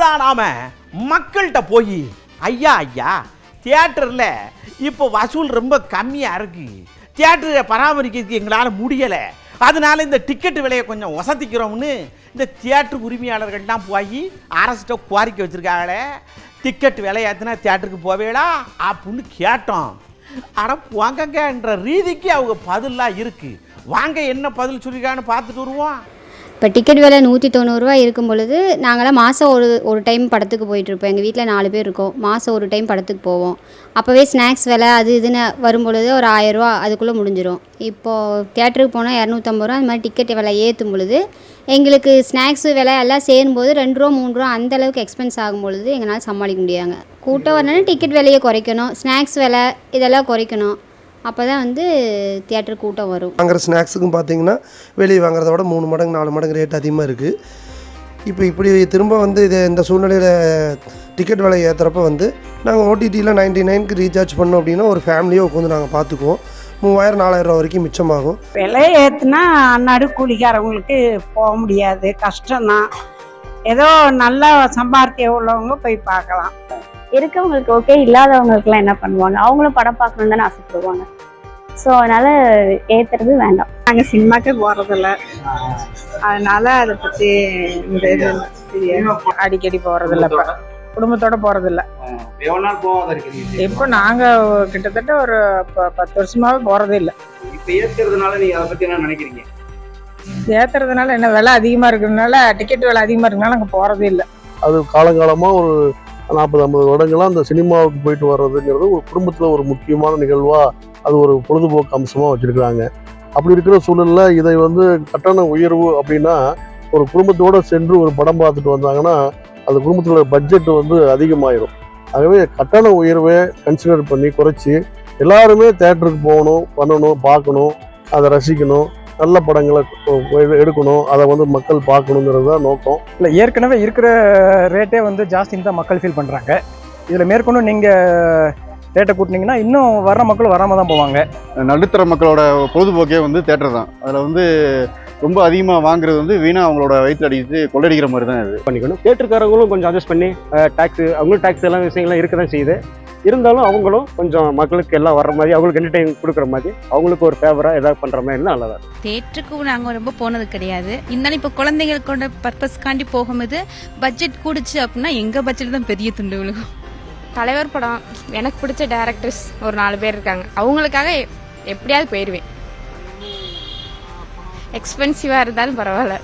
தான் நாம மக்கள்கிட்ட போய் ஐயா தியேட்டரில் இப்போ வசூல் ரொம்ப கம்மியாக இருக்கு, தியேட்டரை பராமரிக்கிறதுக்கு எங்களால் முடியலை, அதனால இந்த டிக்கெட் விலையை கொஞ்சம் வசதிக்கிறோம்னு இந்த தியேட்டர் உரிமையாளர்கள்லாம் போய் அரசிட்ட கோரிக்கை வச்சுருக்காங்களே, டிக்கெட் விலை ஏற்றினா தியேட்டருக்கு போவேடா அப்படின்னு கேட்டோம். ஆனால் வாங்கங்கன்ற ரீதிக்கு அவங்க பதிலாக இருக்குது. வாங்க என்ன பதில் சொல்லிருக்கான்னு பார்த்துட்டு வருவோம். இப்போ டிக்கெட் விலை 190 இருக்கும் பொழுது நாங்களாம் மாதம் ஒரு டைம் படத்துக்கு போயிட்டுருப்போம். எங்கள் வீட்டில் 4 பேர் இருக்கோம். மாதம் ஒரு டைம் படத்துக்கு போவோம். அப்போவே ஸ்நாக்ஸ் விலை அது இதுன்னு வரும்பொழுது ஒரு 1000 ரூபா அதுக்குள்ளே முடிஞ்சிடும். இப்போது தியேட்டருக்கு போனால் 250 ரூபா. அந்த மாதிரி டிக்கெட் விலை ஏற்றும் பொழுது எங்களுக்கு ஸ்நாக்ஸு விலை எல்லாம் சேரும்போது 2 ரூபா 3 ரூபா அந்தளவுக்கு எக்ஸ்பென்ஸ் ஆகும் பொழுது எங்களால் சமாளிக்க முடியாங்க. கூட்டம் வரணும்னா டிக்கெட் விலையை குறைக்கணும், ஸ்நாக்ஸ் விலை இதெல்லாம் குறைக்கணும். அப்போ தான் வந்து தியேட்டர் கூட்டம் வரும். வாங்குற ஸ்நாக்ஸுக்கும் பார்த்தீங்கன்னா வெளியே வாங்குறத விட 3 மடங்கு 4 மடங்கு ரேட் அதிகமாக இருக்குது. இப்போ இப்படி திரும்ப வந்து இந்த சூழ்நிலையில் டிக்கெட் விலை ஏற்றுறப்ப வந்து நாங்கள் ஓடிடியில் 99க்கு ரீசார்ஜ் பண்ணோம் அப்படின்னா ஒரு ஃபேமிலியை உட்காந்து நாங்கள் பார்த்துக்குவோம். 3000-4000 ரூபா வரைக்கும் மிச்சமாகும். விலை ஏற்றுனா நடு கூலிக்காரவங்களுக்கு போக முடியாது, கஷ்டம்தான். ஏதோ நல்லா சம்பாத்தியம் உள்ளவங்க போய் பார்க்கலாம். இருக்கவங்களுக்கு ஓகே, இல்லாதவங்களுக்குலாம் என்ன பண்ணுவாங்க, அவங்களும் படம் பார்க்கணுன்னு தானே ஆசைப்படுவாங்க. ஸோ அதனால் ஏற்றுறது வேண்டாம். நாங்கள் சினிமாக்கே போகிறதில்ல, அதனால அதை பற்றி இந்த இது அடிக்கடி போகிறதில்ல. இப்போ குடும்பத்தோடு போகிறதில்ல. இப்போ நாங்கள் கிட்டத்தட்ட ஒரு 10 வருஷமாகவே போகிறதே இல்லை. இப்போ ஏற்றுறதுனால நீங்கள் அதை பற்றி என்ன நினைக்கிறீங்க? ஏற்றுறதுனால என்ன, விலை அதிகமாக இருக்கிறதுனால, டிக்கெட் விலை அதிகமாக இருக்கிறதுனால நாங்கள் போகிறதே இல்லை. அது காலங்காலமாக ஒரு 40-50 வருடங்களாக அந்த சினிமாவுக்கு போயிட்டு வர்றதுங்கிறது ஒரு குடும்பத்தில் ஒரு முக்கியமான நிகழ்வாக அது ஒரு பொழுதுபோக்கு அம்சமாக வச்சுருக்காங்க. அப்படி இருக்கிற சூழலில் இதை வந்து கட்டண உயர்வு அப்படின்னா ஒரு குடும்பத்தோடு சென்று ஒரு படம் பார்த்துட்டு வந்தாங்கன்னா அந்த குடும்பத்தோட பட்ஜெட் வந்து அதிகமாயிடும். ஆகவே கட்டண உயர்வை கன்சிடர் பண்ணி குறைச்சி எல்லாருமே தேட்டருக்கு போகணும், பண்ணணும், பார்க்கணும், அதை ரசிக்கணும், நல்ல படங்களை எடுக்கணும், அதை வந்து மக்கள் பார்க்கணுங்கிறது தான் நோக்கம். இல்லை, ஏற்கனவே இருக்கிற ரேட்டே வந்து ஜாஸ்தின்னு தான் மக்கள் ஃபீல் பண்ணுறாங்க. இதில் மேற்கொண்டு நீங்கள் ரேட்டை கூட்டினீங்கன்னா இன்னும் வர்ற மக்கள் வராமல் தான் போவாங்க. நடுத்தர மக்களோட பொழுதுபோக்கே வந்து தேட்டர் தான். அதில் வந்து ரொம்ப அதிகமாக வாங்குறது வந்து வீணாக அவங்களோட வயிற்று அடித்து கொள்ளடிக்கிற மாதிரி தான் இது பண்ணிக்கணும். தேட்டருக்காரங்களும் கொஞ்சம் அட்ஜஸ்ட் பண்ணி டேக்ஸு, அவங்களும் டேக்ஸ் எல்லாம் விஷயங்கள்லாம் இருக்க தான் செய்யுது. இருந்தாலும் அவங்களும் கொஞ்சம் மக்களுக்கு எல்லாம் வர்ற மாதிரி, அவங்களுக்கு என்டர்டைன் கொடுக்குற மாதிரி, அவங்களுக்கு ஒரு ஃபேவராக ஏதாவது பண்ணுற மாதிரி நல்லா தான். தேட்டருக்கு நாங்கள் ரொம்ப போனது கிடையாது. இருந்தாலும் இப்போ குழந்தைங்களுக்கோட பர்பஸ்க்காண்டி போகும்போது பட்ஜெட் கூடுச்சு அப்படின்னா எங்கள் பட்ஜெட் தான் பெரிய துண்டு விழுகும். தலைவர் படம் எனக்கு பிடிச்ச டைரக்டர்ஸ் ஒரு 4 பேர் இருக்காங்க, அவங்களுக்காக எப்படியாவது போயிடுவேன். எக்ஸ்பென்சிவாக இருந்தாலும் பரவாயில்ல.